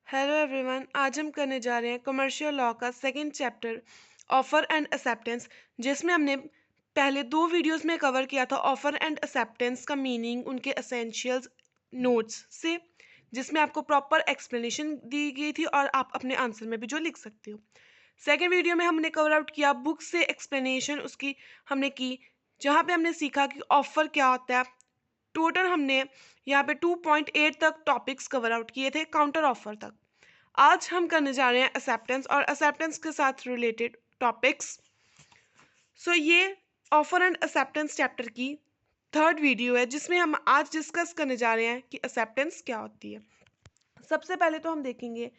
Hello everyone. आज हम करने जा रहे हैं कमर्शियल लॉ का second chapter offer and acceptance, जिसमें हमने पहले दो वीडियोस में कवर किया था ऑफर एंड एक्सेप्टेंस का मीनिंग, उनके एसेंशियल्स नोट्स से, जिसमें आपको प्रॉपर एक्सप्लेनेशन दी गई थी और आप अपने आंसर में भी जो लिख सकते हो। सेकेंड वीडियो में हमने कवर आउट किया बुक से एक्सप्लेनेशन उसकी हमने की, जहाँ पे हमने सीखा कि ऑफर क्या होता है। टोटल हमने यहाँ पे 2.8 तक टॉपिक्स कवर आउट किए थे, काउंटर ऑफर तक। आज हम करने जा रहे हैं एक्सेप्टेंस और एक्सेप्टेंस के साथ रिलेटेड टॉपिक्स। ये ऑफर एंड एक्सेप्टेंस चैप्टर की थर्ड वीडियो है, जिसमें हम आज डिस्कस करने जा रहे हैं कि एक्सेप्टेंस क्या होती है। सबसे पहले तो हम देखेंगे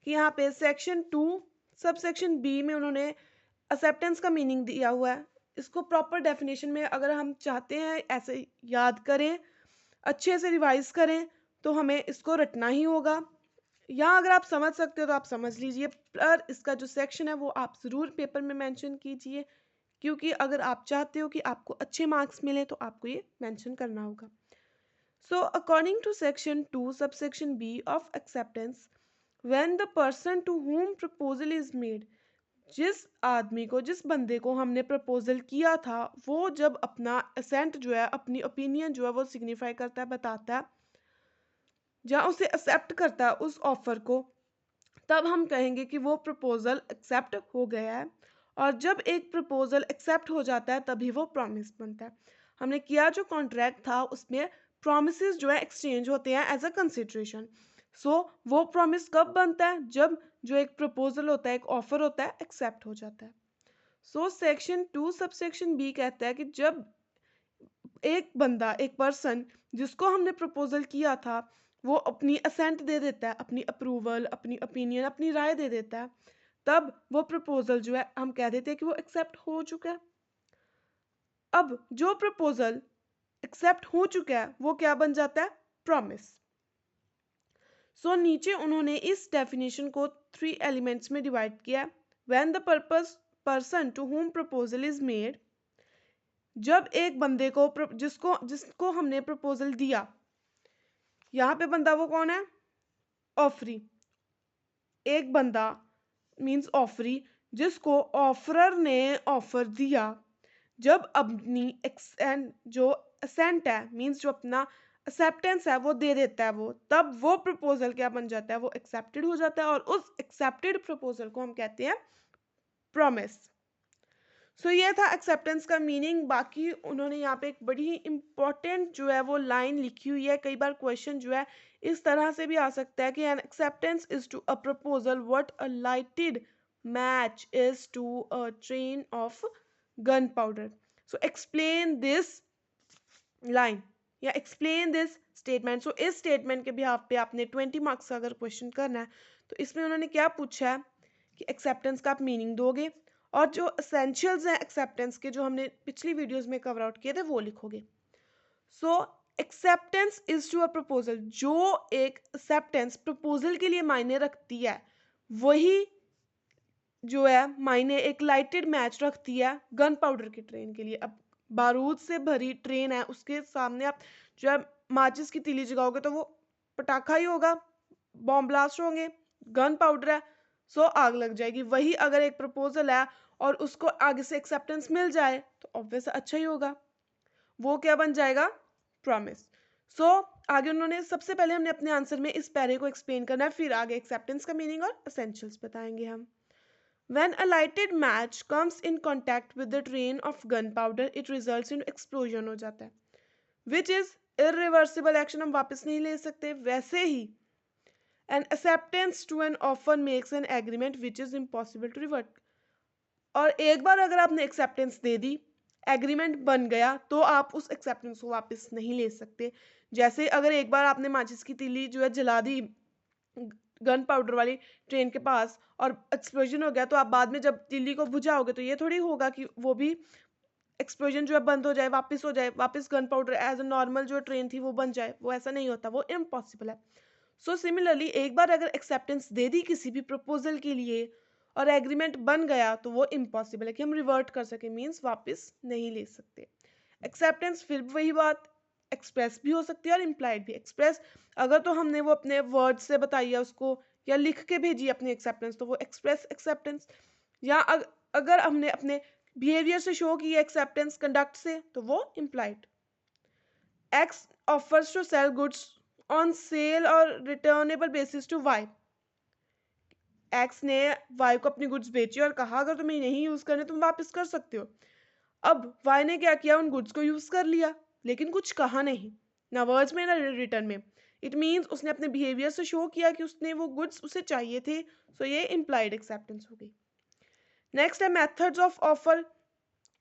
कि यहाँ पे सेक्शन 2 सब सेक्शन बी में उन्होंने एक्सेप्टेंस का मीनिंग दिया हुआ है। इसको प्रॉपर डेफिनेशन में अगर हम चाहते हैं ऐसे याद करें, अच्छे से रिवाइज करें, तो हमें इसको रटना ही होगा। या अगर आप समझ सकते हो तो आप समझ लीजिए, पर इसका जो सेक्शन है वो आप ज़रूर पेपर में मेंशन कीजिए, क्योंकि अगर आप चाहते हो कि आपको अच्छे मार्क्स मिले तो आपको ये मेंशन करना होगा। So according to section 2 subsection B of acceptance, when the person to whom proposal is made, जिस आदमी को, जिस बंदे को हमने प्रपोजल किया था, वो जब अपना असेंट जो है, अपनी ओपिनियन जो है वो सिग्निफाई करता है, बताता है, जहाँ उसे एक्सेप्ट करता है उस ऑफर को, तब हम कहेंगे कि वो प्रपोजल एक्सेप्ट हो गया है। और जब एक प्रपोजल एक्सेप्ट हो जाता है तभी वो प्रॉमिस बनता है। हमने किया जो कॉन्ट्रैक्ट था उसमें प्रॉमिसेस जो है एक्सचेंज होते हैं एज अ कंसिडरेशन। वो प्रॉमिस कब बनता है? जब जो एक प्रपोजल होता है, एक ऑफर होता है, एक्सेप्ट हो जाता है। सेक्शन 2 सबसेक्शन बी कहता है कि जब एक बंदा, एक पर्सन जिसको हमने प्रपोजल किया था, वो अपनी असेंट दे देता है, अपनी अप्रूवल, अपनी ओपिनियन, अपनी राय दे देता है, तब वो प्रपोजल जो है हम कह देते हैं कि वो एक्सेप्ट हो चुका है। अब जो प्रपोजल एक्सेप्ट हो चुका है वो क्या बन जाता है? प्रॉमिस। नीचे उन्होंने इस डेफिनेशन को 3 एलिमेंट्स में डिवाइड किया है। When the person to whom proposal is made, जब एक बंदे को जिसको हमने प्रपोजल दिया, यहाँ पे बंदा वो कौन है? ऑफरी। एक बंदा मींस ऑफरी, जिसको ऑफरर ने ऑफर दिया, जब अपनी एक्सेंट जो असेंट है मींस जो अपना एक्सेप्टेंस है वो दे देता है, वो तब वो प्रपोजल क्या बन जाता है? वो एक्सेप्टेड हो जाता है, और उस एक्सेप्टेड प्रपोजल को हम कहते हैं प्रॉमिस। ये था एक्सेप्टेंस का मीनिंग। बाकी उन्होंने यहाँ पे एक बड़ी इंपॉर्टेंट जो है वो लाइन लिखी हुई है। कई बार क्वेश्चन जो है इस तरह से भी आ सकता है कि an acceptance is to a proposal what a lighted match is to a train of gunpowder. Explain this line या एक्सप्लेन दिस स्टेटमेंट। इस स्टेटमेंट के बिहाफ पे आपने 20 मार्क्स का अगर क्वेश्चन करना है तो इसमें उन्होंने क्या पूछा है कि एक्सेप्टेंस का आप मीनिंग दोगे, और जो एसेंशियल्स हैं एक्सेप्टेंस के, जो हमने पिछली वीडियोस में कवर आउट किए थे, वो लिखोगे। Acceptance is to a proposal, जो एक एक्सेप्टेंस प्रपोजल के लिए मायने रखती है, वही जो है मायने एक लाइटेड मैच रखती है गन पाउडर की ट्रेन के लिए। अब बारूद से भरी ट्रेन है, उसके सामने आप जो है माचिस की तीली जगाओगे तो वो पटाखा ही होगा, बॉम्ब ब्लास्ट होंगे, गन पाउडर है, आग लग जाएगी। वही अगर एक प्रपोजल है और उसको आगे से एक्सेप्टेंस मिल जाए तो ऑब्वियस अच्छा ही होगा, वो क्या बन जाएगा? प्रॉमिस। आगे उन्होंने, सबसे पहले हमने अपने आंसर में इस पैरे को एक्सप्लेन करना है, फिर आगे एक्सेप्टेंस का मीनिंग और एसेंशियल्स बताएंगे हम। When a lighted match comes in contact with the train of gunpowder, it results in explosion हो जाता है, which is irreversible action, हम वापस नहीं ले सकते। वैसे ही an acceptance to an offer makes an agreement which is impossible to revert। और एक बार अगर आपने एक्सेप्टेंस दे दी, एग्रीमेंट बन गया, तो आप उस एक्सेप्टेंस को वापस नहीं ले सकते। जैसे अगर एक बार आपने माचिस की तीली जो है जला दी गन पाउडर वाली ट्रेन के पास और एक्सप्लोजन हो गया, तो आप बाद में जब तीली को बुझाओगे तो ये थोड़ी होगा कि वो भी एक्सप्लोजन जो है बंद हो जाए, वापस gunpowder as a normal जो ट्रेन थी वो बन जाए। वो ऐसा नहीं होता, वो इम्पॉसिबल है। सिमिलरली एक बार अगर एक्सेप्टेंस दे दी किसी भी प्रपोजल के लिए और एग्रीमेंट बन गया, तो वो इम्पॉसिबल है कि हम रिवर्ट कर सके, मीन्स वापस नहीं ले सकते एक्सेप्टेंस। फिर वही बात, एक्सप्रेस भी हो सकती है और इम्प्लाइड भी। एक्सप्रेस अगर तो हमने वो अपने वर्ड से बताई है उसको या लिख के भेजी अपनी एक्सेप्टेंस, तो वो एक्सप्रेस एक्सेप्टेंस। या अगर हमने अपने बिहेवियर से शो की एक्सेप्टेंस कंडक्ट से, तो वो implied. X offers to sell goods on sale और returnable basis to Y. X ने वाई को अपनी गुड्स बेची और कहा अगर तुम्हें नहीं यूज करने तुम वापस कर सकते हो। अब वाई ने क्या किया, उन गुड्स को यूज कर लिया लेकिन कुछ कहा नहीं, ना वर्ड्स में ना रिटर्न में। इट मीन्स उसने अपने बिहेवियर से शो किया कि उसने वो गुड्स उसे चाहिए थे। सो ये इम्प्लाइड एक्सेप्टेंस हो गई। नेक्स्ट है मेथड्स ऑफ ऑफर।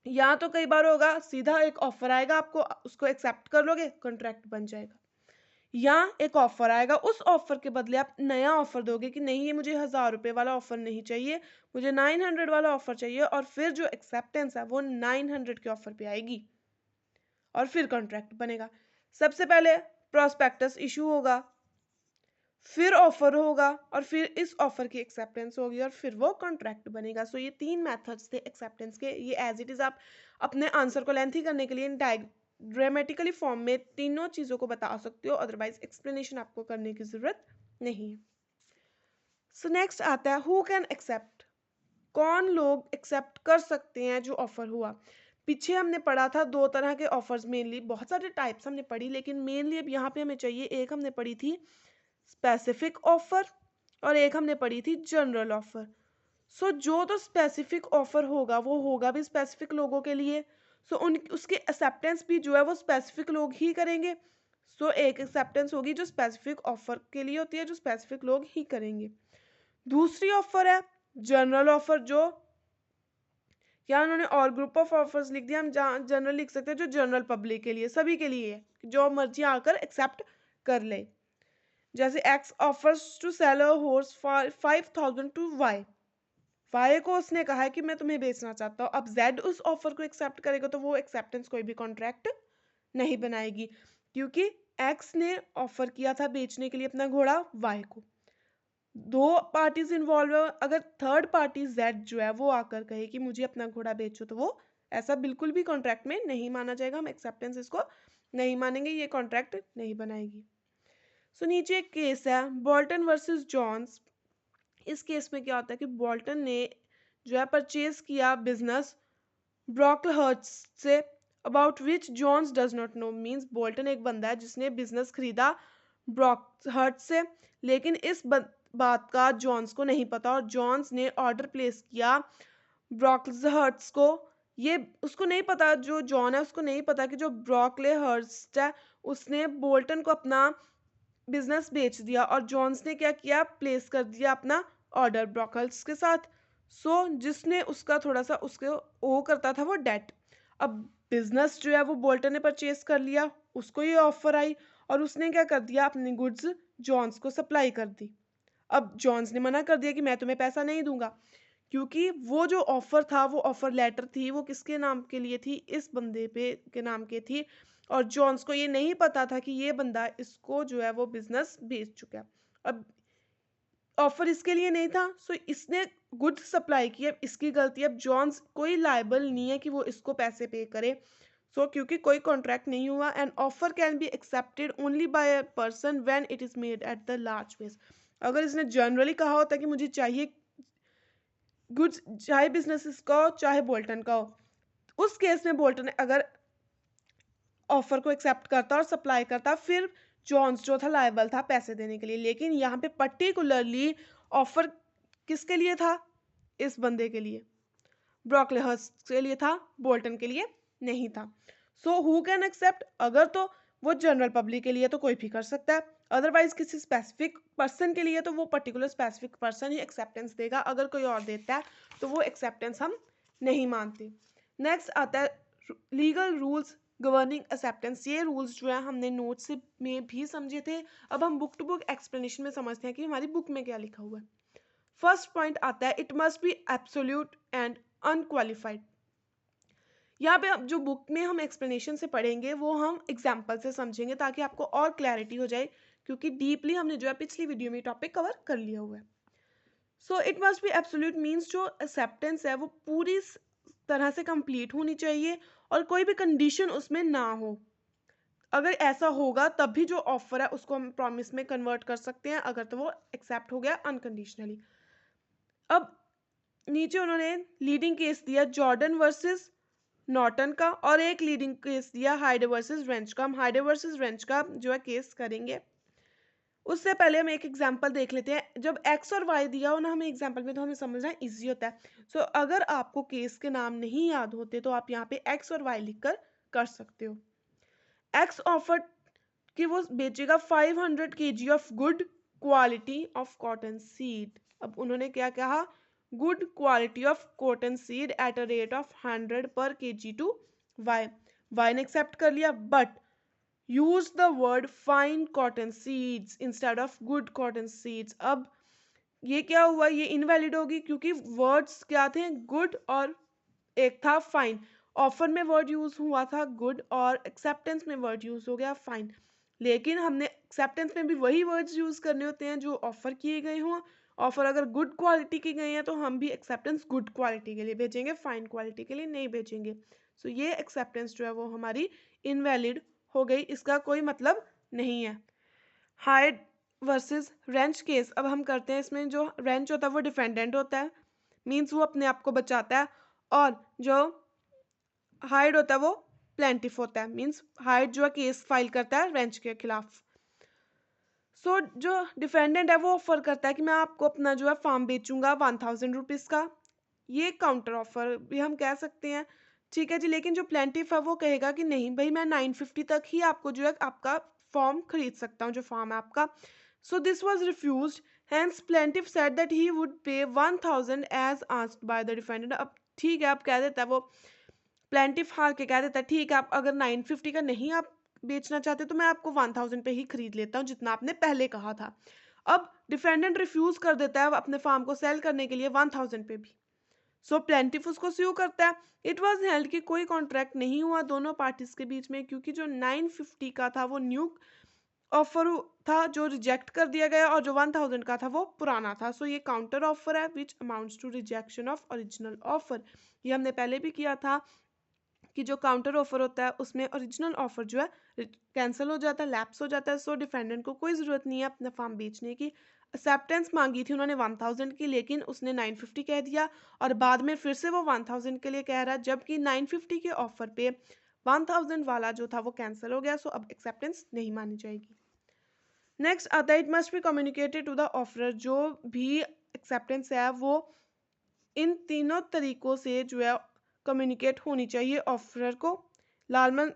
या तो कई बार होगा सीधा एक ऑफर आएगा, आपको उसको एक्सेप्ट कर लोगे, कॉन्ट्रैक्ट बन जाएगा। या एक ऑफर आएगा, उस ऑफर के बदले आप नया ऑफर दोगे कि नहीं ये मुझे 1000 रुपये वाला ऑफर नहीं चाहिए, मुझे 900 वाला ऑफर चाहिए, और फिर जो एक्सेप्टेंस है वो 900 के ऑफर पे आएगी और फिर कॉन्ट्रैक्ट बनेगा। सबसे पहले प्रोस्पेक्टस इशू होगा, फिर ऑफर होगा, और फिर इस ऑफर की एक्सेप्टेंस होगी, और फिर वो कॉन्ट्रैक्ट बनेगा। सो ये 3 मेथड्स थे एक्सेप्टेंस के। ये एज इट इज आप अपने आंसर को लेंथी करने के लिए ड्रामेटिकली फॉर्म में तीनों चीज़ों को बता सकते हो, अदरवाइज एक्सप्लेनेशन आपको करने की ज़रूरत नहीं है। सो नेक्स्ट आता है हु कैन एक्सेप्ट। कौन लोग एक्सेप्ट कर सकते हैं जो ऑफर हुआ। पीछे हमने पढ़ा था 2 तरह के ऑफर्स, मेनली बहुत सारे टाइप्स हमने पढ़ी, लेकिन मेनली अब यहाँ पे हमें चाहिए, एक हमने पढ़ी थी स्पेसिफिक ऑफर और एक हमने पढ़ी थी जनरल ऑफर। सो जो तो स्पेसिफिक ऑफर होगा वो होगा भी स्पेसिफिक लोगों के लिए। सो उन उसकी एक्सेप्टेंस भी जो है वो स्पेसिफिक लोग ही करेंगे। सो एक एक्सेप्टेंस होगी जो स्पेसिफिक ऑफर के लिए होती है, जो स्पेसिफिक लोग ही करेंगे। दूसरी ऑफर है जनरल ऑफर, जो या उन्होंने और ग्रुप ऑफ ऑफर्स लिख दिया, हम जहाँ जनरल लिख सकते हैं, जो जनरल पब्लिक के लिए, सभी के लिए है, जो मर्जी आकर एक्सेप्ट कर ले। जैसे X offers to sell a horse for 5000 to Y. Y को उसने कहा है कि मैं तुम्हें बेचना चाहता हूँ। अब जेड उस ऑफर को एक्सेप्ट करेगा तो वो एक्सेप्टेंस कोई भी कॉन्ट्रैक्ट नहीं बनाएगी, क्योंकि एक्स ने ऑफर किया था बेचने के लिए अपना घोड़ा वाई को। 2 पार्टीज इन्वॉल्व है, अगर थर्ड पार्टी जेड जो है वो आकर कहे कि मुझे अपना घोड़ा बेचो, तो वो ऐसा बिल्कुल भी कॉन्ट्रैक्ट में नहीं माना जाएगा। हम एक्सेप्टेंस इसको नहीं मानेंगे, ये कॉन्ट्रैक्ट नहीं बनाएगी। सो नीचे एक केस है बोल्टन वर्सेस जॉन्स। इस केस में क्या होता है कि बोल्टन ने जो है परचेज किया बिजनेस ब्रॉकलहर्ट्स से, about which Jones does not know. Means Boulton एक बंदा है जिसने बिजनेस खरीदा ब्रॉकलहर्ट्स से, लेकिन इस बात का जॉन्स को नहीं पता, और जॉन्स ने ऑर्डर प्लेस किया ब्रॉकलहर्ट्स को। ये उसको नहीं पता, जो जॉन है उसको नहीं पता कि जो ब्रॉकलहर्ट्स है उसने बोल्टन को अपना बिजनेस बेच दिया, और जॉन्स ने क्या किया, प्लेस कर दिया अपना ऑर्डर ब्रोकल्स के साथ। सो जिसने उसका थोड़ा सा उसके ओ करता था वो डेट। अब बिजनेस जो है वो बोल्टन ने परचेज कर लिया, उसको ये ऑफर आई, और उसने क्या कर दिया, अपनी गुड्स जॉन्स को सप्लाई कर दी। अब जॉन्स ने मना कर दिया कि मैं तुम्हें पैसा नहीं दूंगा, क्योंकि वो जो ऑफर था, वो ऑफर लेटर थी, वो किसके नाम के लिए थी, इस बंदे पे के नाम के थी, और जॉन्स को ये नहीं पता था कि ये बंदा इसको जो है वो बिजनेस बेच चुका है। अब ऑफर इसके लिए नहीं था, सो इसने गुड्स सप्लाई किया, इसकी गलती। अब जॉन्स कोई लायबल नहीं है कि वो इसको पैसे पे करे। सो क्योंकि कोई कॉन्ट्रैक्ट नहीं हुआ, and offer can be accepted only by a person when it is made at the large base. अगर इसने जनरली कहा होता कि मुझे चाहिए गुड्स, चाहे बिजनेस का हो चाहे बोल्टन का हो, उस केस में बोल्टन ने अगर ऑफर को एक्सेप्ट करता और सप्लाई करता, फिर जॉन्स जो था लायबल था पैसे देने के लिए। लेकिन यहाँ पे पर्टिकुलरली ऑफर किसके लिए था, इस बंदे के लिए, ब्रॉकलेहर्स्ट के लिए था, बोल्टन के लिए नहीं था। सो हु कैन एक्सेप्ट, अगर तो वो जनरल पब्लिक के लिए तो कोई भी कर सकता है, अदरवाइज किसी स्पेसिफिक पर्सन के लिए तो वो पर्टिकुलर स्पेसिफिक पर्सन ही एक्सेप्टेंस देगा। अगर कोई और देता है तो वो एक्सेप्टेंस हम नहीं मानते। नेक्स्ट आता है लीगल रूल्स गवर्निंग एक्सेप्टेंस। ये रूल्स जो है हमने नोट्स में भी समझे थे, अब हम बुक टू बुक एक्सप्लेनेशन में समझते हैं कि हमारी बुक में क्या लिखा हुआ है। फर्स्ट पॉइंट आता है it must B absolute and unqualified. यहाँ पे अब जो बुक में हम एक्सप्लेनेशन से पढ़ेंगे वो हम एग्जाम्पल से समझेंगे, ताकि आपको और क्लैरिटी हो जाए, क्योंकि डीपली हमने जो है पिछली वीडियो में टॉपिक कवर कर लिया हुआ है। So it must B absolute means जो एक्सेप्टेंस है वो पूरी तरह से कंप्लीट होनी चाहिए और कोई भी कंडीशन उसमें ना हो। अगर ऐसा होगा तब भी जो ऑफर है उसको हम प्रॉमिस में कन्वर्ट कर सकते हैं, अगर तो वो एक्सेप्ट हो गया अनकंडीशनली। अब नीचे उन्होंने लीडिंग केस दिया जॉर्डन वर्सेस नॉर्टन का, और एक लीडिंग केस दिया हाइडे वर्सेस रेंच का। हम हाइडे वर्सेस रेंच का जो है केस करेंगे। उससे पहले हम एक एग्जांपल देख लेते हैं। जब एक्स और वाई दिया हो ना हमें एग्जांपल में, तो हमें समझना इजी होता है। सो अगर आपको केस के नाम नहीं याद होते तो आप यहाँ पे एक्स और वाई लिखकर कर सकते हो। एक्स ऑफर्ड कि वो बेचेगा 500 kg of good quality of cotton seed. अब उन्होंने क्या कहा, good quality of cotton seed at a rate of 100 पर kg टू वाई। वाई ने एक्सेप्ट कर लिया, but use the word fine cotton seeds instead of good cotton seeds. अब ये क्या हुआ, ये इनवैलिड होगी क्योंकि वर्ड्स क्या थे, गुड और एक था फाइन। ऑफर में वर्ड यूज हुआ था गुड और एक्सेप्टेंस में वर्ड यूज हो गया फाइन, लेकिन हमने एक्सेप्टेंस में भी वही वर्ड्स यूज करने होते हैं जो ऑफर किए गए हों। ऑफर अगर गुड क्वालिटी की गई है तो हम भी एक्सेप्टेंस गुड क्वालिटी के लिए भेजेंगे, फाइन क्वालिटी के लिए नहीं भेजेंगे। सो ये एक्सेप्टेंस जो है वो हमारी इनवैलिड हो गई, इसका कोई मतलब नहीं है। हाइड वर्सेस रेंच केस, अब हम करते हैं। इसमें जो रेंच होता है वो डिफेंडेंट होता है, मीन्स वो अपने आप को बचाता है, और जो हाइड होता है वो प्लेंटिफ होता है, मीन्स हाइड जो है केस फाइल करता है रेंच के खिलाफ। सो जो डिफेंडेंट है वो ऑफर करता है कि मैं आपको अपना जो है फार्म बेचूंगा 1000 रुपीज़ का। ये काउंटर ऑफर भी हम कह सकते हैं, ठीक है जी। लेकिन जो प्लेंटिफ है वो कहेगा कि नहीं भाई, मैं 950 तक ही आपको जो है आपका फॉर्म खरीद सकता हूँ, जो फार्म है आपका। So this was refuse, hence plaintiff said that he would pay 1000 as asked by the defendant. अब ठीक है, अब कह देता है वो प्लेंटिफ हार के कह देता है ठीक है, आप अगर 950 का नहीं आप बेचना चाहते तो मैं आपको 1000 पे ही खरीद लेता हूँ जितना आपने पहले कहा था। अब डिफेंडेंट रिफ्यूज कर देता है अपने फार्म को सेल करने के लिए 1000 पे भी। सो प्लेंटिफ उसको स्यू करता है। इट वॉज हेल्ड कि कोई कॉन्ट्रैक्ट नहीं हुआ दोनों पार्टीज के बीच में, क्योंकि जो 950 का था वो न्यू ऑफर था जो रिजेक्ट कर दिया गया, और जो 1000 का था वो पुराना था। सो ये काउंटर ऑफर है which amounts to rejection of original offer. ये हमने पहले भी किया था कि जो काउंटर ऑफर होता है उसमें ओरिजिनल ऑफर जो है कैंसिल हो जाता है, लैप्स हो जाता है। सो डिफेंडेंट को कोई ज़रूरत नहीं है अपना फार्म बेचने की। एक्सेप्टेंस मांगी थी उन्होंने 1000 की, लेकिन उसने 950 कह दिया, और बाद में फिर से वो 1000 के लिए कह रहा है, जबकि 950 के ऑफर पे 1000 वाला जो था वो कैंसिल हो गया। सो अब एक्सेप्टेंस नहीं मानी जाएगी। नेक्स्ट आता है it must be communicated to the offerer. जो भी एक्सेप्टेंस है वो इन तीनों तरीकों से जो है कम्युनिकेट होनी चाहिए ऑफरर को। लालमन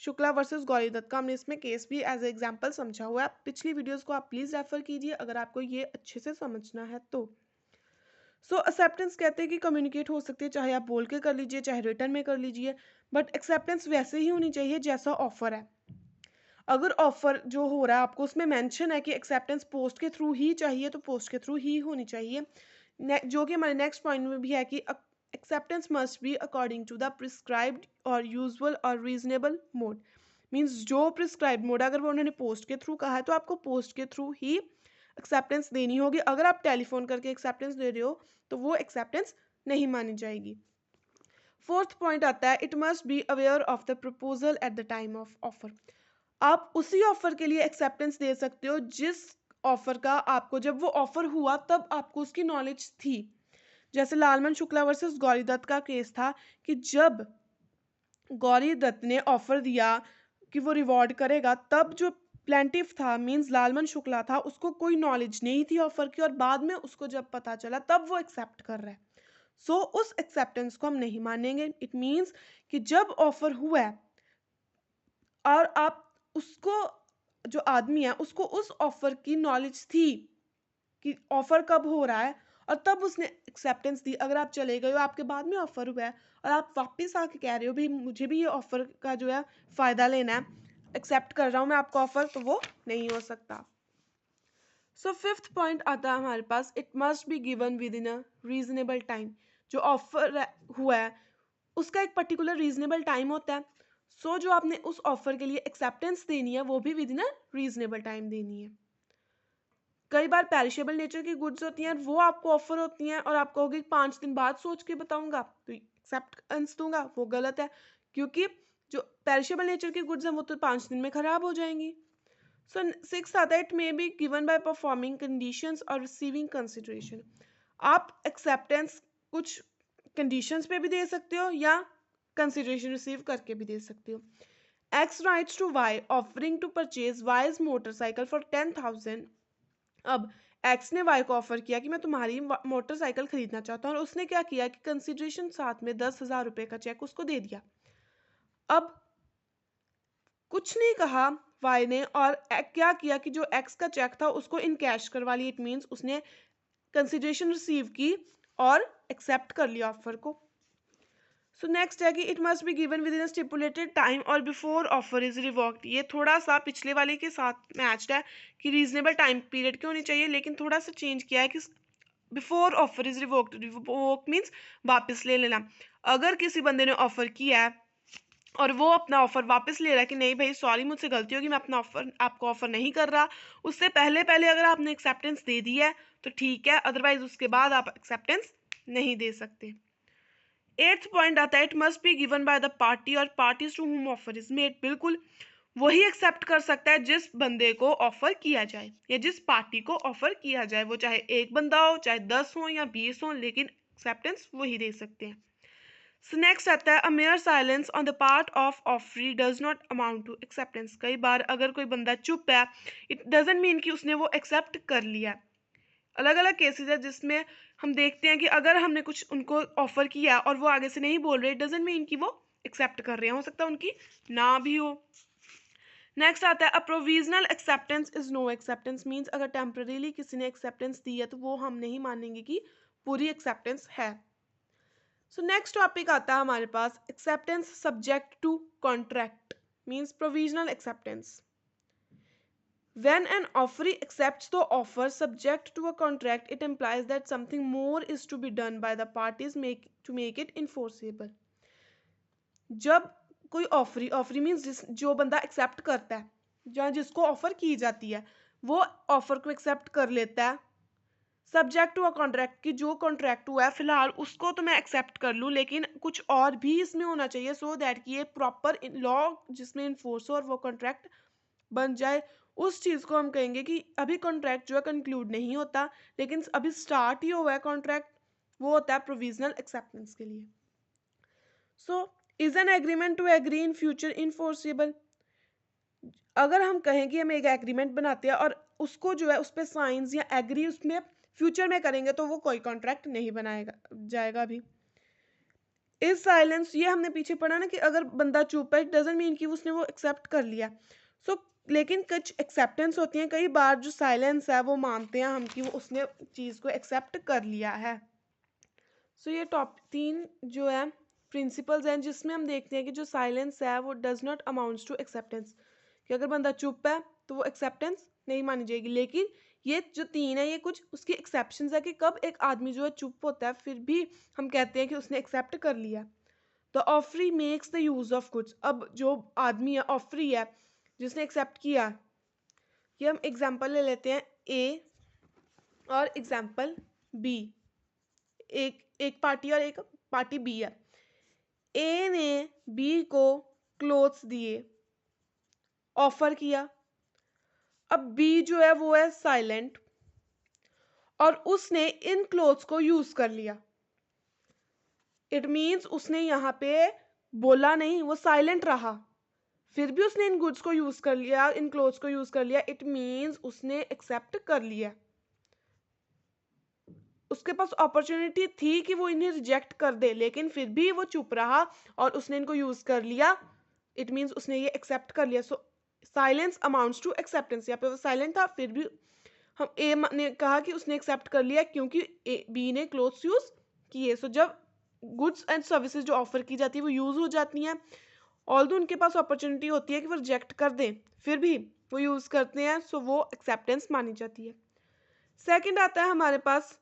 शुक्ला वर्सेस गौरी दत्त का हमने इसमें केस भी एज एग्जांपल समझा हुआ है। पिछली वीडियोस को आप प्लीज़ रेफर कीजिए अगर आपको ये अच्छे से समझना है तो। सो एक्सेप्टेंस कहते हैं कि कम्युनिकेट हो सकती है, चाहे आप बोल के कर लीजिए चाहे रिटर्न में कर लीजिए, बट एक्सेप्टेंस वैसे ही होनी चाहिए जैसा ऑफर है। अगर ऑफर जो हो रहा है आपको उसमें मेंशन है कि एक्सेप्टेंस पोस्ट के थ्रू ही चाहिए तो पोस्ट के थ्रू ही होनी चाहिए। जो कि हमारे नेक्स्ट पॉइंट में भी है कि acceptance must be according to the prescribed और यूजुअल और रीजनेबल मोड। मींस जो प्रिस्क्राइब्ड मोड अगर वो उन्होंने पोस्ट के थ्रू कहा है तो आपको पोस्ट के थ्रू ही एक्सेप्टेंस देनी होगी। अगर आप टेलीफोन करके एक्सेप्टेंस दे रहे हो तो वो एक्सेप्टेंस नहीं मानी जाएगी। फोर्थ पॉइंट आता है it must be aware of the proposal at the time of offer. आप उसी ऑफर के लिए एक्सेप्टेंस दे सकते हो जिस ऑफर का आपको जब वो ऑफर हुआ तब आपको उसकी नॉलेज थी। जैसे लालमन शुक्ला वर्सेस गौरी दत्त का केस था कि जब गौरी दत्त ने ऑफर दिया कि वो रिवॉर्ड करेगा, तब जो प्लेंटिफ था मींस लालमन शुक्ला था उसको कोई नॉलेज नहीं थी ऑफर की, और बाद में उसको जब पता चला तब वो एक्सेप्ट कर रहा है। सो उस एक्सेप्टेंस को हम नहीं मानेंगे। इट मींस कि जब ऑफर हुआ है और आप उसको जो आदमी है उसको उस ऑफर की नॉलेज थी कि ऑफर कब हो रहा है, और तब उसने एक्सेप्टेंस दी। अगर आप चले गए हो आपके बाद में ऑफर हुआ है और आप वापस आके कह रहे हो भाई मुझे भी ये ऑफर का जो है फ़ायदा लेना है, एक्सेप्ट कर रहा हूँ मैं आपका ऑफर, तो वो नहीं हो सकता। सो फिफ्थ पॉइंट आता है हमारे पास it must be given within a reasonable time. जो ऑफर हुआ है उसका एक पर्टिकुलर रीजनेबल टाइम होता है। सो जो आपने उस ऑफर के लिए एक्सेप्टेंस देनी है वो भी with in a reasonable time देनी है। कई बार पेरिशेबल नेचर की गुड्स होती हैं वो आपको ऑफर होती हैं और आप कहोगे 5 दिन बाद सोच के बताऊंगा तो एक्सेप्टेंस दूंगा, वो गलत है। क्योंकि जो पेरिशेबल नेचर की गुड्स हैं वो तो 5 दिन में खराब हो जाएंगी। सो 6 आता है it may be given by performing conditions और रिसीविंग कंसिडरेशन। आप एक्सेप्टेंस कुछ कंडीशंस पे भी दे सकते हो या कंसिडरेशन रिसीव करके भी दे सकते हो। X writes to Y offering to purchase Y's motorcycle for 10,000। अब X ने Y को ऑफर किया कि मैं तुम्हारी मोटरसाइकिल खरीदना चाहता हूँ और उसने क्या किया कि कंसिडरेशन साथ में 10,000 रुपए का चेक उसको दे दिया। अब कुछ नहीं कहा Y ने और क्या किया कि जो X का चेक था उसको इन कैश करवा लिया। इट मीन्स उसने कंसिडरेशन रिसीव की और एक्सेप्ट कर लिया ऑफर को। सो नेक्स्ट है कि it must be given with in stipulated time और बिफोर ऑफर इज रिवोक्ड। ये थोड़ा सा पिछले वाले के साथ मैच्ड है कि रीजनेबल टाइम पीरियड की होनी चाहिए, लेकिन थोड़ा सा चेंज किया है कि before offer is revoked. Revoke means वापस ले लेना। अगर किसी बंदे ने ऑफर किया है और वो अपना ऑफर वापस ले रहा है कि नहीं भाई सॉरी मुझसे गलती होगी, मैं अपना ऑफर आपको ऑफर नहीं कर रहा, उससे पहले पहले अगर आपने एक्सेप्टेंस दे दी है तो ठीक है, अदरवाइज उसके बाद आप एक्सेप्टेंस नहीं दे सकते। 8th पॉइंट आता है it must be given by the party और parties to whom offer is made. बिल्कुल वही एक्सेप्ट कर सकता है जिस बंदे को ऑफर किया जाए या जिस पार्टी को ऑफर किया जाए, वो चाहे एक बंदा हो चाहे 10 हो या 20 हो, लेकिन एक्सेप्टेंस वही दे सकते हैं। सो नेक्स्ट आता है a mere silence on the part of offeree does not amount to acceptance. कई बार अगर कोई बंदा चुप है इट डजंट मीन कि उसने वो एक्सेप्ट कर लिया। अलग अलग केसेस है जिसमें हम देखते हैं कि अगर हमने कुछ उनको ऑफर किया और वो आगे से नहीं बोल रहे, इट डजंट मीन कि वो एक्सेप्ट कर रहे हैं, हो सकता है उनकी ना भी हो। नेक्स्ट आता है a provisional acceptance is no acceptance. Means अगर टेम्पररीली किसी ने एक्सेप्टेंस दी है तो वो हम नहीं मानेंगे कि पूरी एक्सेप्टेंस है। सो नेक्स्ट टॉपिक आता है हमारे पास acceptance subject to contract means provisional acceptance. When an offeree accepts the offer subject to a contract, it implies that something more is to be done by the parties to make it enforceable। जब कोई offeree means जो बंदा accept करता है या जिसको offer की जाती है वो ऑफर को एक्सेप्ट कर लेता है सब्जेक्ट टू अ कॉन्ट्रैक्ट की जो कॉन्ट्रैक्ट हुआ है फिलहाल उसको तो मैं एक्सेप्ट कर लूँ, लेकिन कुछ और भी इसमें होना चाहिए सो दैट कि ये प्रॉपर लॉ जिसमें इन्फोर्स हो और वो कॉन्ट्रैक्ट बन जाए। उस चीज़ को हम कहेंगे कि अभी कॉन्ट्रैक्ट जो है कंक्लूड नहीं होता, लेकिन अभी स्टार्ट ही हुआ है कॉन्ट्रैक्ट, वो होता है प्रोविजनल एक्सेप्टेंस के लिए। So is an agreement to agree in future enforceable. अगर हम कहें कि हम एक एग्रीमेंट बनाते हैं और उसको जो है उस पर साइंस या एग्री उसमें फ्यूचर में करेंगे तो वो कोई कॉन्ट्रैक्ट नहीं बनाएगा जाएगा अभी। इज साइलेंस, ये हमने पीछे पढ़ा ना कि अगर बंदा चुप है डजंट मीन कि उसने वो एक्सेप्ट कर लिया। सो लेकिन कुछ एक्सेप्टेंस होती हैं, कई बार जो साइलेंस है वो मानते हैं हम कि वो उसने चीज़ को एक्सेप्ट कर लिया है। सो ये टॉप 3 जो है प्रिंसिपल्स हैं जिसमें हम देखते हैं कि जो साइलेंस है वो does not amounts to acceptance, कि अगर बंदा चुप है तो वो एक्सेप्टेंस नहीं मानी जाएगी। लेकिन ये जो 3 है ये कुछ उसकी एक्सेप्शंस है कि कब एक आदमी जो है चुप होता है फिर भी हम कहते हैं कि उसने एक्सेप्ट कर लिया। The offeree makes the use of goods. अब जो आदमी है ऑफरी है जिसने एक्सेप्ट किया, ये हम एग्जाम्पल ले लेते हैं ए और एग्जाम्पल बी। एक पार्टी और एक पार्टी बी है। ए ने बी को क्लोथ्स दिए, ऑफर किया। अब बी जो है वो है साइलेंट और उसने इन क्लोथ्स को यूज कर लिया। इट मीन्स उसने यहाँ पे बोला नहीं, वो साइलेंट रहा, फिर भी उसने इन गुड्स को यूज कर लिया, इन क्लोथ्स को यूज कर लिया। इट मीन्स उसने एक्सेप्ट कर लिया। उसके पास अपॉर्चुनिटी थी कि वो इन्हें रिजेक्ट कर दे, लेकिन फिर भी वो चुप रहा और उसने इनको यूज कर लिया। इट मीन्स उसने ये एक्सेप्ट कर लिया। सो साइलेंस अमाउंट्स टू एक्सेप्टेंस। यहाँ पे वो साइलेंट था फिर भी हम ए ने कहा कि उसने एक्सेप्ट कर लिया क्योंकि बी ने क्लोथ्स यूज किए। सो जब गुड्स एंड सर्विसेज जो ऑफर की जाती है वो यूज हो जाती हैं, ऑल्दो उनके पास अपॉर्चुनिटी होती है कि वो रिजेक्ट कर दें, फिर भी वो यूज करते हैं, सो वो एक्सेप्टेंस मानी जाती है। सेकंड आता है हमारे pass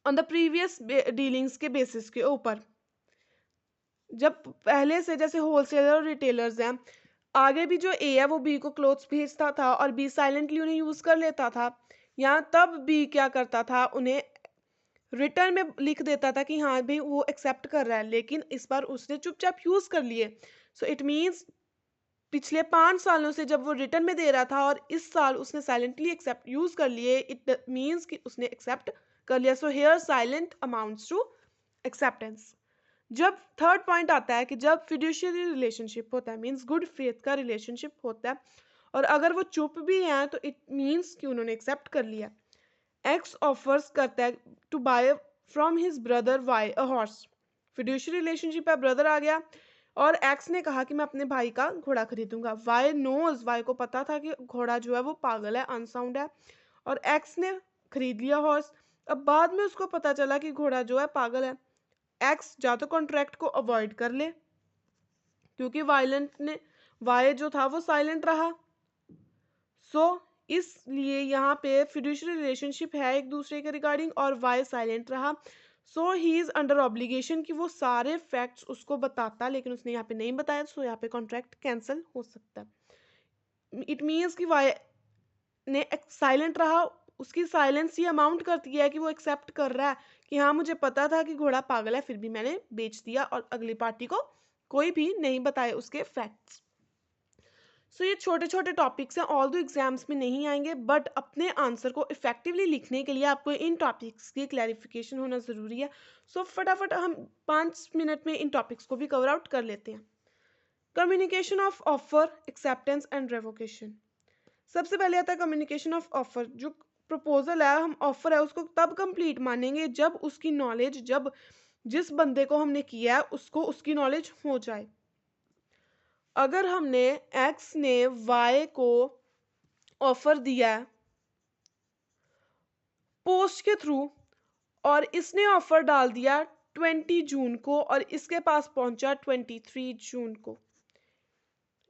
on the previous dealings के बेसिस के ऊपर। जब पहले से जैसे होलसेलर और रिटेलर्स हैं, आगे भी जो ए है वो बी को क्लोथ्स भेजता था और बी साइलेंटली उन्हें यूज कर लेता था, यहाँ तब बी क्या करता था उन्हें रिटर्न में लिख देता था कि हाँ भाई वो एक्सेप्ट कर रहा है, लेकिन इस बार उसने चुपचाप यूज कर लिए। सो इट मीन्स पिछले 5 सालों से जब वो रिटर्न में दे रहा था और इस साल उसने साइलेंटली एक्सेप्ट यूज कर लिए, इट मीन्स कि उसने एक्सेप्ट कर लिया। So here silent amounts to acceptance. जब थर्ड पॉइंट आता है कि जब फिड्यूशियरी रिलेशनशिप होता है, मीन्स गुड फेथ का रिलेशनशिप होता है, और अगर वो चुप भी हैं तो इट मीन्स कि उन्होंने एक्सेप्ट कर लिया। एक्स ऑफर्स करता है to buy from his brother Y a horse. Fiduciary relationship है, ब्रदर आ गया और एक्स ने कहा कि मैं अपने भाई का घोड़ा खरीदूंगा। वाई नोज, वाई को पता था कि घोड़ा जो है वो पागल है, अनसाउंड है, और एक्स ने खरीद लिया हॉर्स। अब बाद में उसको पता चला कि घोड़ा जो है पागल है। एक्स या तो कॉन्ट्रैक्ट को अवॉइड कर ले, क्योंकि वाई जो था वो साइलेंट रहा। सो इसलिए यहाँ पे फिड्यूशियरी रिलेशनशिप है एक दूसरे के रिगार्डिंग, और वाई साइलेंट रहा। सो ही इज अंडर ऑब्लिगेशन कि वो सारे फैक्ट्स उसको बताता, लेकिन उसने यहाँ पे नहीं बताया, सो यहाँ पे कॉन्ट्रैक्ट कैंसिल हो सकता है। इट मीन्स कि वाई ने साइलेंट रहा, उसकी साइलेंस ये अमाउंट करती है कि वो एक्सेप्ट कर रहा है कि हाँ मुझे पता था कि घोड़ा पागल है, फिर भी मैंने बेच दिया, और अगली पार्टी को कोई भी नहीं बताए उसके फैक्ट्स। सो ये छोटे छोटे टॉपिक्स हैं, ऑल दो एग्जाम्स में नहीं आएंगे, बट अपने आंसर को इफेक्टिवली लिखने के लिए आपको इन टॉपिक्स की क्लैरिफिकेशन होना ज़रूरी है। सो फटाफट हम 5 मिनट में इन टॉपिक्स को भी कवर आउट कर लेते हैं। Communication of offer, acceptance and revocation. सबसे पहले आता है कम्युनिकेशन ऑफ ऑफर। जो प्रपोजल है, हम ऑफर है उसको तब कंप्लीट मानेंगे जब उसकी नॉलेज, जब जिस बंदे को हमने किया है उसको उसकी नॉलेज हो जाए। अगर हमने एक्स ने वाई को ऑफर दिया है पोस्ट के थ्रू, और इसने ऑफर डाल दिया 20 जून को और इसके पास पहुंचा 23 जून को,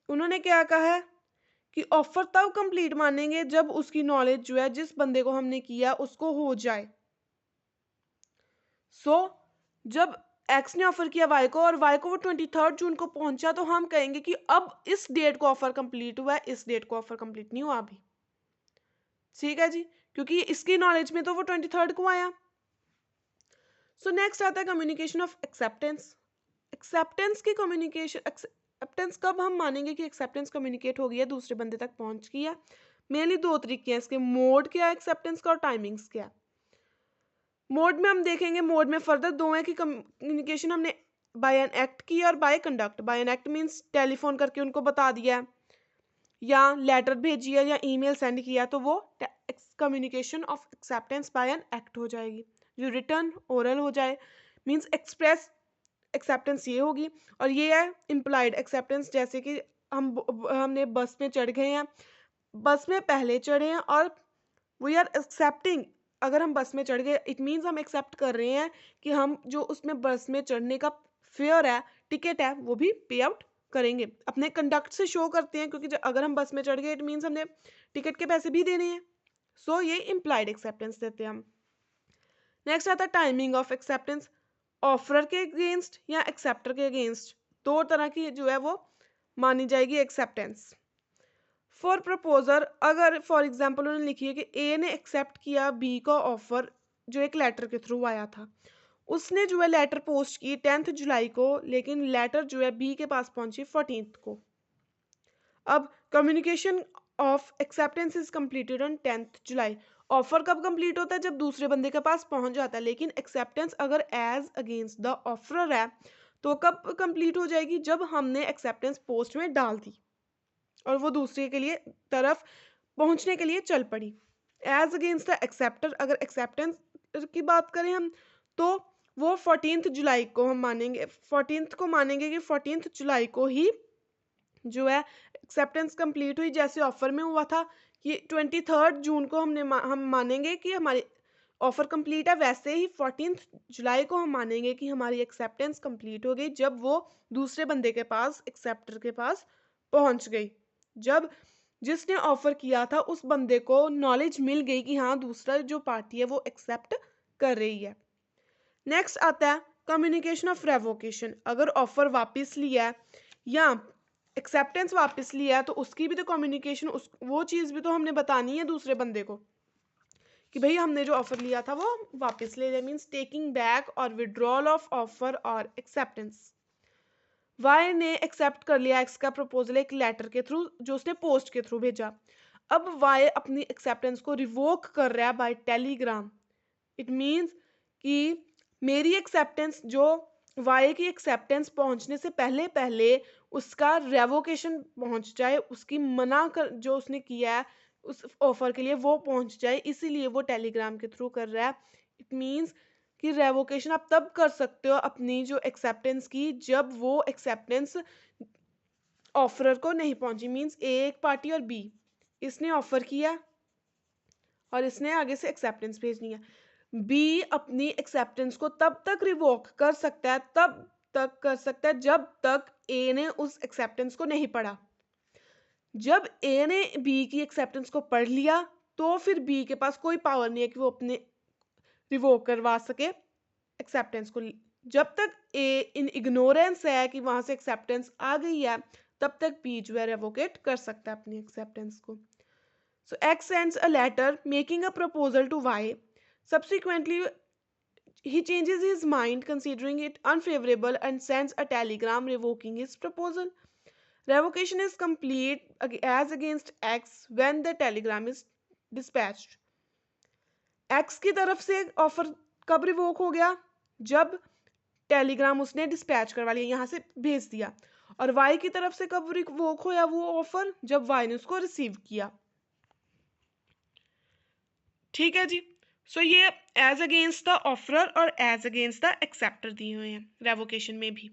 उन्होंने क्या कहा है कि ऑफर तब कंप्लीट मानेंगे जब उसकी नॉलेज जो है जिस बंदे को हमने किया उसको हो जाए। सो जब एक्स ने ऑफर किया वाई को और वाई को वो 23 जून को पहुंचा, तो हम कहेंगे कि अब इस डेट को ऑफर कंप्लीट हुआ है, इस डेट को ऑफर कंप्लीट नहीं हुआ अभी। ठीक है जी, क्योंकि इसकी नॉलेज में तो वो 23 को आया। सो नेक्स्ट आता है कम्युनिकेशन ऑफ एक्सेप्टेंस। एक्सेप्टेंस की कम्युनिकेशन, एक्सेप्टेंस कब हम मानेंगे कि एक्सेप्टेंस कम्युनिकेट हो गई है, दूसरे बंदे तक पहुंच गई है। मेनली दो तरीके हैं इसके, मोड क्या है एक्सेप्टेंस का और टाइमिंग्स क्या है। मोड में हम देखेंगे, मोड में फर्दर दो है कि कम्युनिकेशन हमने बाय एन एक्ट की और by conduct. By an act means telephone करके उनको बता दिया है, या लेटर भेजी है, या ईमेल सेंड किया, तो वो communication of acceptance bye an act हो जाएगी। जो रिटर्न ओरल हो जाए मीन्स एक्सप्रेस एक्सेप्टेंस ये होगी। और ये है इम्प्लाइड एक्सेप्टेंस, जैसे कि हमने बस में चढ़ गए हैं, बस में पहले चढ़े हैं और वी आर एक्सेप्टिंग, अगर हम बस में चढ़ गए इट मीन्स हम एक्सेप्ट कर रहे हैं कि हम जो उसमें बस में चढ़ने का फेयर है, टिकट है, वो भी पे आउट करेंगे, अपने कंडक्ट से शो करते हैं, क्योंकि अगर हम बस में चढ़ गए इट मीन्स हमने टिकट के पैसे भी देने हैं। सो ये इम्प्लाइड एक्सेप्टेंस देते हैं हम। नेक्स्ट आता है टाइमिंग ऑफ एक्सेप्टेंस। ऑफर के अगेंस्ट या एक्सेप्टर के अगेंस्ट, दो तरह की जो है वो मानी जाएगी एक्सेप्टेंस। फॉर प्रपोजर, अगर फॉर एग्जाम्पल उन्होंने लिखी है कि ए ने एक्सेप्ट किया बी का ऑफर जो एक लेटर के थ्रू आया था, उसने जो है लेटर पोस्ट की 10 जुलाई को, लेकिन लेटर जो है बी के पास पहुंची 14 को। अब communication of acceptance is completed on 10 July. Offer कब कंप्लीट होता है, जब दूसरे बंदे के पास पहुंच जाता है, लेकिन एक्सेप्टेंस अगर एज अगेंस्ट द ऑफरर है तो कब कंप्लीट हो जाएगी, जब हमने एक्सेप्टेंस पोस्ट में डाल दी और वो दूसरे के लिए तरफ पहुंचने के लिए चल पड़ी। एज अगेंस्ट द एक्सेप्टर, अगर एक्सेप्टेंस की बात करें हम, तो वो 14 जुलाई को हम मानेंगे, 14 को मानेंगे कि 14 जुलाई को ही जो है एक्सेप्टेंस कंप्लीट हुई, जैसे ऑफर में हुआ था कि 23 जून को हम मानेंगे कि हमारी ऑफर कंप्लीट है, वैसे ही 14 जुलाई को हम मानेंगे कि हमारी एक्सेप्टेंस कंप्लीट हो गई, जब वो दूसरे बंदे के पास, एक्सेप्टर के पास पहुंच गई, जब जिसने ऑफर किया था उस बंदे को नॉलेज मिल गई कि हाँ दूसरा जो पार्टी है वो एक्सेप्ट कर रही है। नेक्स्ट आता है कम्युनिकेशन ऑफ रेवोकेशन। अगर ऑफर वापस लिया है या एक्सेप्टेंस वापस लिया है तो उसकी भी तो कम्युनिकेशन, उस वो चीज़ भी तो हमने बतानी है दूसरे बंदे को कि भाई हमने जो ऑफर लिया था वो वापस ले लिया, मीन्स टेकिंग बैक और विड्रॉल ऑफ ऑफर और एक्सेप्टेंस। वाई ने एक्सेप्ट कर लिया एक्स का प्रपोजल एक लेटर के थ्रू जो उसने पोस्ट के थ्रू भेजा। अब वाई अपनी एक्सेप्टेंस को रिवोक कर रहा है बाय टेलीग्राम। इट मीन्स कि मेरी एक्सेप्टेंस जो वाई की एक्सेप्टेंस पहुंचने से पहले पहले उसका रेवोकेशन पहुंच जाए, उसकी मना कर जो उसने किया है उस ऑफर के लिए वो पहुंच जाए, इसीलिए वो टेलीग्राम के थ्रू कर रहा है। इट मीन्स कि रेवोकेशन आप तब कर सकते हो अपनी जो एक्सेप्टेंस की जब वो एक्सेप्टेंस ऑफरर को नहीं पहुंची। मीन्स ए एक पार्टी और बी, इसने ऑफर किया और इसने आगे से एक्सेप्टेंस भेजनी है। बी अपनी एक्सेप्टेंस को तब तक रिवोक कर सकता है, तब तक कर सकता है जब तक ए ने उस एक्सेप्टेंस को नहीं पढ़ा। जब ए ने बी की एक्सेप्टेंस को पढ़ लिया तो फिर बी के पास कोई पावर नहीं है कि वो अपने रिवोक करवा सके एक्सेप्टेंस को। जब तक ए इन इग्नोरेंस है कि वहां से एक्सेप्टेंस आ गई है, तब तक बी जो है रेवोकेट कर सकता है अपनी एक्सेप्टेंस को। So X sends a letter making a proposal to Y. Subsequently, he changes his mind, considering it unfavorable, and sends a telegram revoking his proposal. Revocation is complete as against X when the telegram is dispatched. X की तरफ से offer कब revoke हो गया? जब Telegram उसने dispatch करवा लिया, यहाँ से भेज दिया। और Y की तरफ से कब रिवोक होया वो ऑफर? जब Y ने उसको रिसीव किया। ठीक है जी। सो ये एज अगेंस्ट द ऑफरर और एज अगेंस्ट द एक्सेप्टर दिए हुए हैं रेवोकेशन में भी।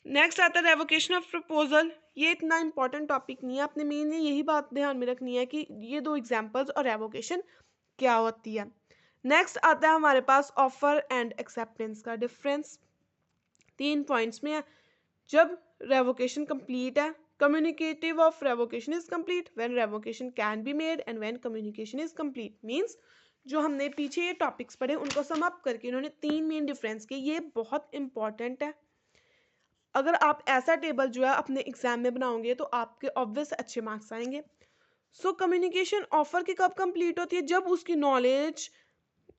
नेक्स्ट आता है रेवोकेशन ऑफ प्रपोजल। ये इतना इंपॉर्टेंट टॉपिक नहीं है, आपने मेनली यही बात ध्यान में रखनी है कि ये दो एग्जांपल्स और रेवोकेशन क्या होती है। नेक्स्ट आता है हमारे पास ऑफर एंड एक्सेप्टेंस का डिफरेंस। 3 पॉइंट्स में है। जब रेवोकेशन कंप्लीट है, communicative of revocation is complete when revocation can be made and when communication is complete। means जो हमने पीछे ये टॉपिक्स पढ़े उनको सम अप करके इन्होंने 3 मेन डिफरेंस किए। ये बहुत इंपॉर्टेंट है। अगर आप ऐसा टेबल जो है अपने एग्जाम में बनाओगे तो आपके ऑब्वियस अच्छे मार्क्स आएंगे। सो कम्युनिकेशन ऑफर की कब कंप्लीट होती है? जब उसकी नॉलेज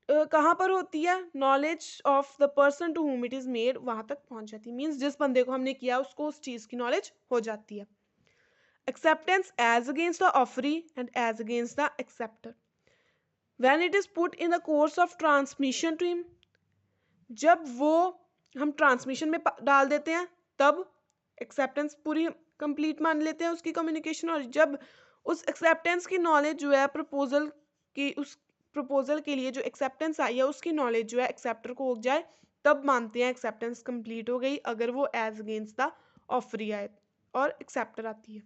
कहाँ पर होती है? Knowledge of the person to whom it is made वहां तक पहुंच जाती है। मीन्स जिस बंदे को हमने किया उसको उस चीज की नॉलेज हो जाती है। Acceptance as against the offeree and as against the acceptor when it is put in the course of transmission to him। जब वो हम ट्रांसमिशन में डाल देते हैं तब एक्सेप्टेंस पूरी कंप्लीट मान लेते हैं उसकी कम्युनिकेशन। और जब उस एक्सेप्टेंस की नॉलेज जो है प्रपोजल की, उस प्रपोजल के लिए जो एक्सेप्टेंस आई है उसकी नॉलेज जो है एक्सेप्टर को हो जाए, तब मानते हैं एक्सेप्टेंस कंप्लीट हो गई। अगर वो एज अगेंस्ट द ऑफरी आए और एक्सेप्टर आती है।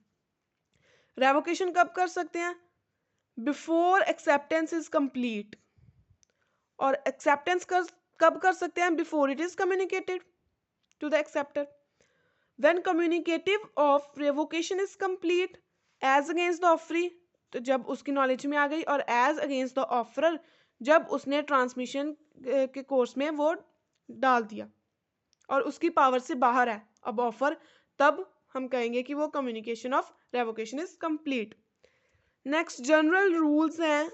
रेवोकेशन कब कर सकते हैं? Before acceptance is complete. और एक्सेप्टेंस कब कर सकते हैं? Before it is communicated to the acceptor. When communicative of revocation is complete as against the offeree, तो जब उसकी नॉलेज में आ गई, और एज अगेंस्ट द ऑफरर जब उसने ट्रांसमिशन के कोर्स में वो डाल दिया और उसकी पावर से बाहर है अब ऑफर, तब हम कहेंगे कि वो communication of revocation is complete. Next general rules हैं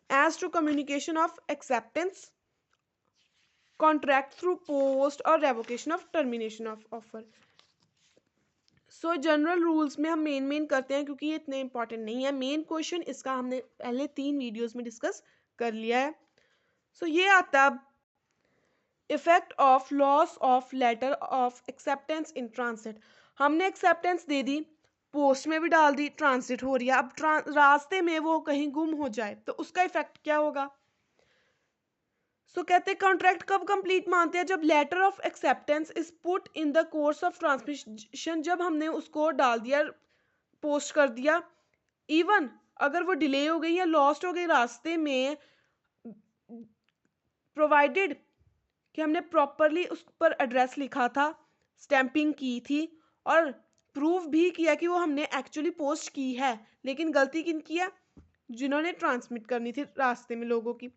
as to communication of acceptance, contract through post और revocation of termination of offer. So general rules में हम मेन करते हैं क्योंकि ये इतने इंपॉर्टेंट नहीं है। मेन क्वेश्चन इसका हमने पहले 3 वीडियोस में डिस्कस कर लिया है। सो ये आता है effect of loss of letter of acceptance in transit. हमने एक्सेप्टेंस दे दी, पोस्ट में भी डाल दी, ट्रांसिट हो रही है, अब रास्ते में वो कहीं गुम हो जाए तो उसका इफेक्ट क्या होगा? कहते हैं कॉन्ट्रैक्ट कब कंप्लीट मानते हैं? जब letter of acceptance is put in the course of transmission, जब हमने उसको डाल दिया, पोस्ट कर दिया, इवन अगर वो डिले हो गई या लॉस्ट हो गई रास्ते में, प्रोवाइडेड कि हमने प्रॉपरली उस पर एड्रेस लिखा था, स्टैंपिंग की थी और प्रूव भी किया कि वो हमने एक्चुअली पोस्ट की है। लेकिन गलती किन की है? जिन्होंने ट्रांसमिट करनी थी रास्ते में लोगों की।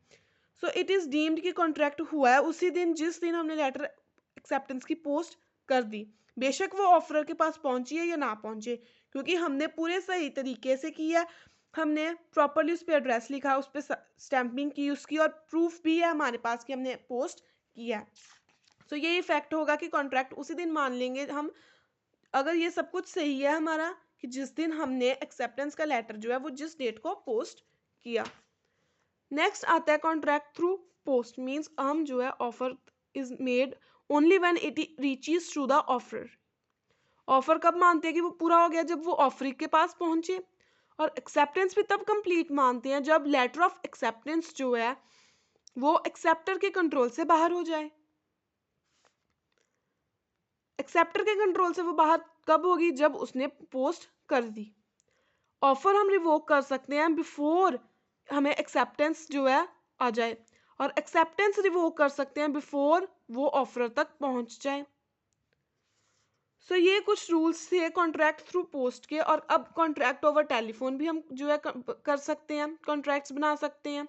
सो इट इज़ डीम्ड कि कॉन्ट्रैक्ट हुआ है उसी दिन जिस दिन हमने लेटर एक्सेप्टेंस की पोस्ट कर दी, बेशक वो ऑफरर के पास पहुंची है या ना पहुंचे, क्योंकि हमने पूरे सही तरीके से किया, हमने प्रॉपरली उस पर एड्रेस लिखा, उस पर स्टैंपिंग की उसकी, और प्रूफ भी है हमारे पास कि हमने पोस्ट किया। सो ये इफेक्ट होगा कि कॉन्ट्रैक्ट उसी दिन मान लेंगे हम, अगर ये सब कुछ सही है हमारा, कि जिस दिन हमने एक्सेप्टेंस का लेटर जो है वो जिस डेट को पोस्ट किया। नेक्स्ट आता है कॉन्ट्रैक्ट थ्रू पोस्ट, मीन्स हम जो है offer is made only when it reaches to the offer. Offer कब मानते हैं कि वो पूरा हो गया, जब वो ऑफर के पास पहुंचे। और एक्सेप्टेंस भी तब कंप्लीट मानते हैं जब लेटर ऑफ एक्सेप्टेंस जो है वो एक्सेप्टर के कंट्रोल से बाहर हो जाए। एक्सेप्टर के कंट्रोल से वो बाहर कब होगी, जब उसने पोस्ट कर दी। ऑफर हम रिवोक कर सकते हैं बिफोर हमें एक्सेप्टेंस जो है आ जाए, और एक्सेप्टेंस रिवोक कर सकते हैं बिफोर वो ऑफर तक पहुंच जाए। सो ये कुछ रूल्स थे कॉन्ट्रैक्ट थ्रू पोस्ट के। और अब कॉन्ट्रैक्ट ओवर टेलीफोन भी हम जो है कर सकते हैं, कॉन्ट्रैक्ट्स बना सकते हैं,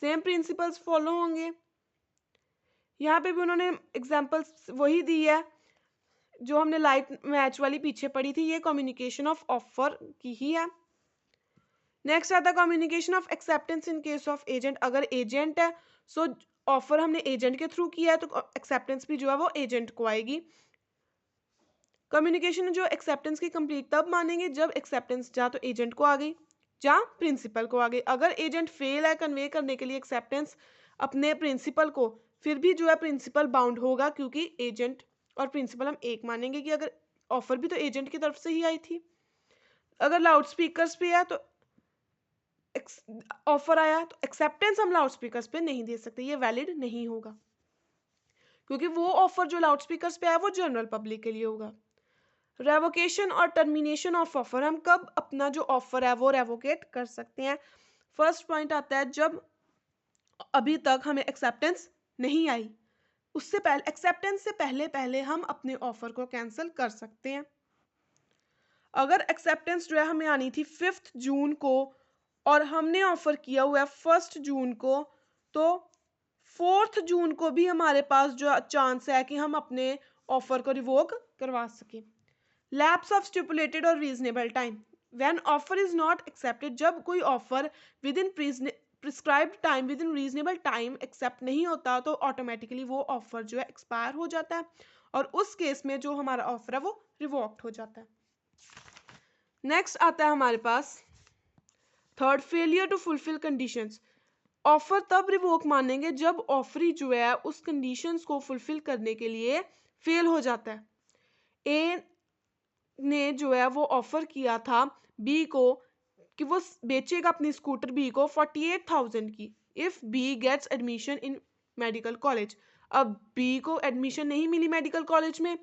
सेम प्रिंसिपल्स फॉलो होंगे। यहाँ पे भी उन्होंने एग्जांपल्स वही दी है जो हमने लाइट मैच वाली पीछे पढ़ी थी, ये कम्युनिकेशन ऑफ ऑफर की ही है। नेक्स्ट आता है communication of acceptance in case of agent. अगर एजेंट है, सो ऑफर हमने एजेंट के थ्रू किया है तो एक्सेप्टेंस भी जो है वो एजेंट को आएगी। कम्युनिकेशन जो एक्सेप्टेंस की कंप्लीट तब मानेंगे जब एक्सेप्टेंस जा तो एजेंट को आ गई, जा प्रिंसिपल को आ गई। अगर एजेंट फेल है कन्वे करने के लिए एक्सेप्टेंस अपने प्रिंसिपल को, फिर भी जो है प्रिंसिपल बाउंड होगा, क्योंकि एजेंट और प्रिंसिपल हम एक मानेंगे कि अगर ऑफर भी तो एजेंट की तरफ से ही आई थी। अगर लाउड स्पीकर्स पे है तो ऑफर आया तो एक्सेप्टेंस हम लाउड स्पीकर्स पे नहीं दे सकते, ये वैलिड नहीं होगा, क्योंकि वो ऑफर जो लाउड स्पीकर्स पे आया वो जनरल पब्लिक के लिए होगा। रेवोकेशन और टर्मिनेशन ऑफ ऑफर, हम कब अपना जो ऑफर है वो रेवोकेट कर सकते हैं। फर्स्ट पॉइंट आता है जब अभी तक हमें एक्सेप्टेंस नहीं आई, उससे पहले एक्सेप्टेंस से पहले पहले हम अपने ऑफर को कैंसिल कर सकते हैं। अगर एक्सेप्टेंस जो है हमें आनी थी 5 जून को और हमने ऑफर किया हुआ है 1 जून को, तो 4 जून को भी हमारे पास जो चांस है कि हम अपने ऑफर को रिवोक करवा सकें। लैप्स ऑफ स्टिपुलेटेड और reasonable time, when offer is not accepted, जब कोई offer within prescribed time within reasonable time accept नहीं होता तो ऑटोमेटिकली वो ऑफर जो है एक्सपायर हो जाता है, और उस केस में जो हमारा ऑफर है वो रिवोक्ड हो जाता है। नेक्स्ट आता है हमारे पास third, failure to fulfil conditions. Offer तब रिवोक मानेंगे जब ऑफरी जो है उस कंडीशंस को फुलफिल करने के लिए फेल हो जाता है। ए ने जो है वो ऑफर किया था बी को कि वो बेचेगा अपनी स्कूटर बी को 48,000 की if B gets admission in medical college. अब बी को एडमिशन नहीं मिली मेडिकल कॉलेज में,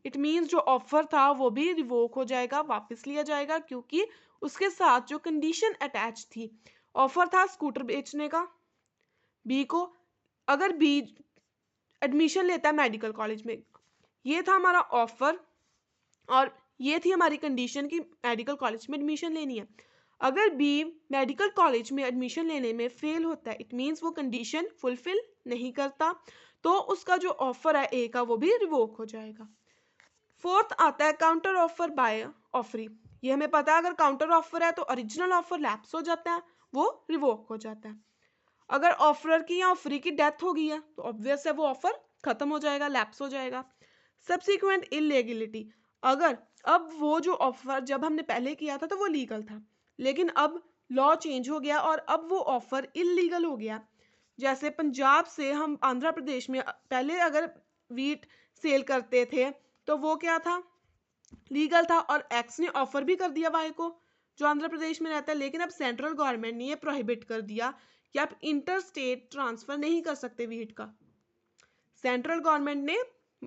इट मीन्स जो ऑफर था वो भी रिवोक हो जाएगा, वापस लिया जाएगा, क्योंकि उसके साथ जो कंडीशन अटैच थी, ऑफर था स्कूटर बेचने का बी को, अगर बी एडमिशन लेता है मेडिकल कॉलेज में, ये था हमारा ऑफर और ये थी हमारी कंडीशन कि मेडिकल कॉलेज में एडमिशन लेनी है। अगर बी मेडिकल कॉलेज में एडमिशन लेने में फेल होता है, इट मीन्स वो कंडीशन फुलफिल नहीं करता, तो उसका जो ऑफर है ए का वो भी रिवोक हो जाएगा। फोर्थ आता है काउंटर ऑफर बाय ऑफरी। ये हमें पता है अगर काउंटर ऑफर है तो ओरिजिनल ऑफर लैप्स हो जाता है, वो रिवोक हो जाता है। अगर ऑफरर की या ऑफरी की डेथ हो गई है तो ऑब्वियस है वो ऑफर खत्म हो जाएगा, लैप्स हो जाएगा। सब्सिक्वेंट इलीगलिटी, अगर अब वो जो ऑफर जब हमने पहले किया था तो वो लीगल था, लेकिन अब लॉ चेंज हो गया और अब वो ऑफर इलीगल हो गया। जैसे पंजाब से हम आंध्र प्रदेश में पहले अगर वीट सेल करते थे तो वो क्या था, लीगल था, और एक्स ने ऑफर भी कर दिया वाई को जो आंध्र प्रदेश में रहता है, लेकिन अब सेंट्रल गवर्नमेंट ने ये प्रोहिबिट कर दिया कि आप इंटर स्टेट ट्रांसफर नहीं कर सकते वीट का। सेंट्रल गवर्नमेंट ने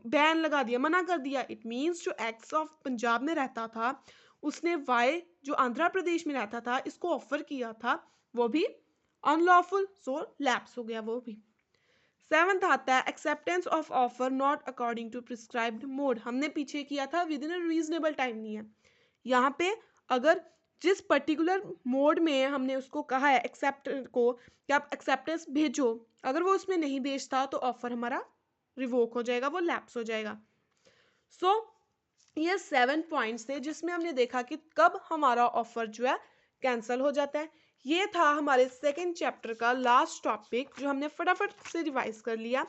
बैन लगा दिया, मना कर दिया। इट मीन्स जो एक्स ऑफ पंजाब में रहता था उसने वाई जो आंध्र प्रदेश में रहता था इसको ऑफर किया था, वो भी अनलॉफुल, सो लैप्स हो गया वो भी। सेवंथ आता है acceptance of offer not according to prescribed mode. हमने पीछे किया था within a reasonable time नहीं है, यहाँ पे अगर जिस पर्टिकुलर मोड में हमने उसको कहा है एक्सेप्ट को कि आप एक्सेप्टेंस भेजो, अगर वो उसमें नहीं भेजता तो ऑफर हमारा रिवोक हो जाएगा, वो लैप्स हो जाएगा। सो ये 7 पॉइंट्स थे जिसमें हमने देखा कि कब हमारा ऑफर जो है कैंसिल हो जाता है। ये था हमारे सेकंड चैप्टर का लास्ट टॉपिक जो हमने फटाफट से रिवाइज कर लिया।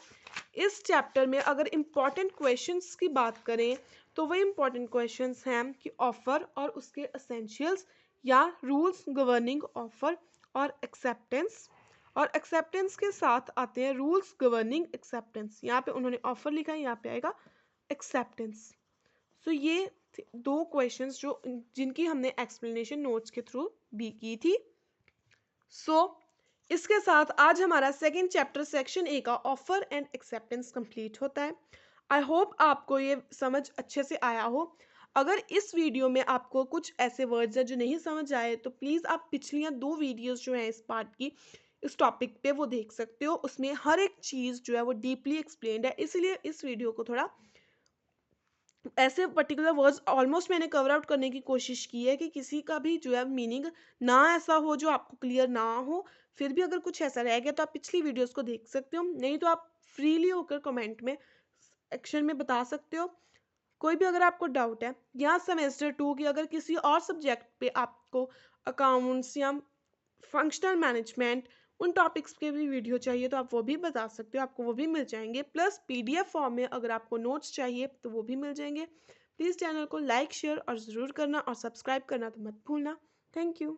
इस चैप्टर में अगर इम्पॉर्टेंट क्वेश्चंस की बात करें तो वही इम्पॉर्टेंट क्वेश्चंस हैं कि ऑफर और उसके एसेंशियल्स या रूल्स गवर्निंग ऑफर और एक्सेप्टेंस, और एक्सेप्टेंस के साथ आते हैं रूल्स गवर्निंग एक्सेप्टेंस। यहाँ पे उन्होंने ऑफर लिखा है, यहाँ पे आएगा एक्सेप्टेंस। सो ये दो क्वेश्चंस जो जिनकी हमने एक्सप्लेनेशन नोट्स के थ्रू भी की थी। सो इसके साथ आज हमारा सेकंड चैप्टर सेक्शन ए का ऑफर एंड एक्सेप्टेंस कंप्लीट होता है। आई होप आपको ये समझ अच्छे से आया हो। अगर इस वीडियो में आपको कुछ ऐसे वर्ड्स हैं जो नहीं समझ आए तो प्लीज़ आप पिछलियाँ 2 वीडियोस जो हैं इस पार्ट की इस टॉपिक पे वो देख सकते हो। उसमें हर एक चीज़ जो है वो डीपली एक्सप्लेन्ड है, इसलिए इस वीडियो को थोड़ा ऐसे पर्टिकुलर वर्ड्स ऑलमोस्ट मैंने कवर आउट करने की कोशिश की है कि किसी का भी जो है मीनिंग ना ऐसा हो जो आपको क्लियर ना हो। फिर भी अगर कुछ ऐसा रह गया तो आप पिछली वीडियोस को देख सकते हो, नहीं तो आप फ्रीली होकर कमेंट में सेक्शन में बता सकते हो। कोई भी अगर आपको डाउट है या सेमेस्टर 2 की अगर किसी और सब्जेक्ट पे आपको अकाउंट्स या फंक्शनल मैनेजमेंट उन टॉपिक्स के भी वीडियो चाहिए तो आप वो भी बता सकते हो, आपको वो भी मिल जाएंगे। प्लस पीडीएफ फॉर्म में अगर आपको नोट्स चाहिए तो वो भी मिल जाएंगे। प्लीज़ चैनल को लाइक शेयर और ज़रूर करना और सब्सक्राइब करना तो मत भूलना। Thank you.